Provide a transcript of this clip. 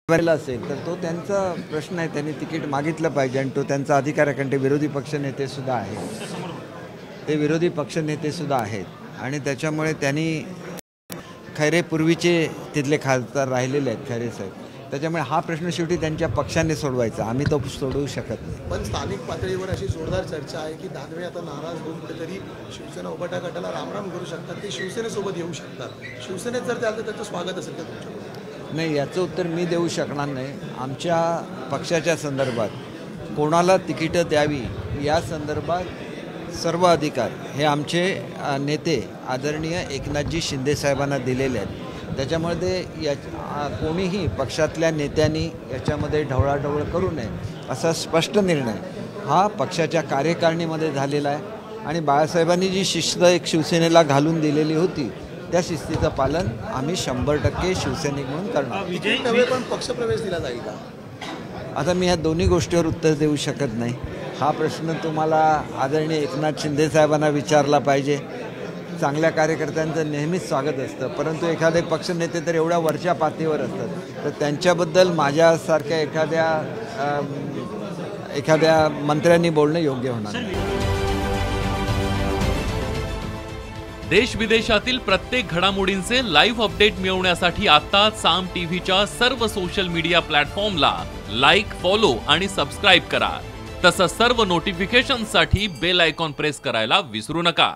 उमेदवारीला असेल तर तो त्यांचा प्रश्न आहे, त्यांनी तिकीट मागितलं पाहिजे आणि तो त्यांचा अधिकार आहे, कारण ते विरोधी पक्षनेतेसुद्धा आहेत. ते विरोधी पक्षनेतेसुद्धा आहेत आणि त्याच्यामुळे त्यांनी खैरे पूर्वीचे तिथले खासदार राहिलेले आहेत खैरे साहेब, त्याच्यामुळे हा प्रश्न शेवटी त्यांच्या पक्षाने सोडवायचा, आम्ही तो सोडवू शकत नाही. पण स्थानिक पातळीवर अशी जोरदार चर्चा आहे की दानवे आता नाराज होऊन कुठेतरी शिवसेना उभाटा गटाला रामराम करू शकतात, ते शिवसेनेसोबत येऊ शकतात. शिवसेनेत जर त्याला त्याचं स्वागत असेल तर तुमच्याकडून? नाही, याचं उत्तर मी देऊ शकणार नाही. आमच्या पक्षाच्या संदर्भात कोणाला तिकीटं द्यावी या संदर्भात सर्व अधिकार हे आमचे नेते आदरणीय एकनाथजी शिंदे साहेबांना दिलेले आहेत. त्याच्यामुळे ते कोणीही पक्षातल्या नेत्यांनी याच्यामध्ये ढवळाढवळ करू नये असा स्पष्ट निर्णय हा पक्षाच्या कार्यकारिणीमध्ये झालेला आहे आणि बाळासाहेबांनी जी शिस्त एक शिवसेनेला घालून दिलेली होती त्या शिस्तीचं पालन आम्ही 100% शिवसैनिक म्हणून करणार. नव्हे पण पक्षप्रवेश दिला जाईल का? आता मी ह्या दोन्ही गोष्टीवर उत्तर देऊ शकत नाही. हा प्रश्न तुम्हाला आदरणीय एकनाथ शिंदे साहेबांना विचारला पाहिजे. चांगल्या कार्यकर्त्यांचं नेहमीच स्वागत असतं, परंतु एखादे पक्षनेते तर एवढ्या वरच्या पातळीवर असतात, तर त्यांच्याबद्दल माझ्यासारख्या एखाद्या मंत्र्यांनी बोलणं योग्य होणार नाही. देश विदेशातील प्रत्येक घडामोडींचे लाईव्ह अपडेट मिळवण्यासाठी आता साम टीव्हीच्या सर्व सोशल मीडिया प्लॅटफॉर्मला लाईक, फॉलो आणि सबस्क्राईब करा. तसंच सर्व नोटिफिकेशनसाठी बेल आयकॉन प्रेस करायला विसरू नका.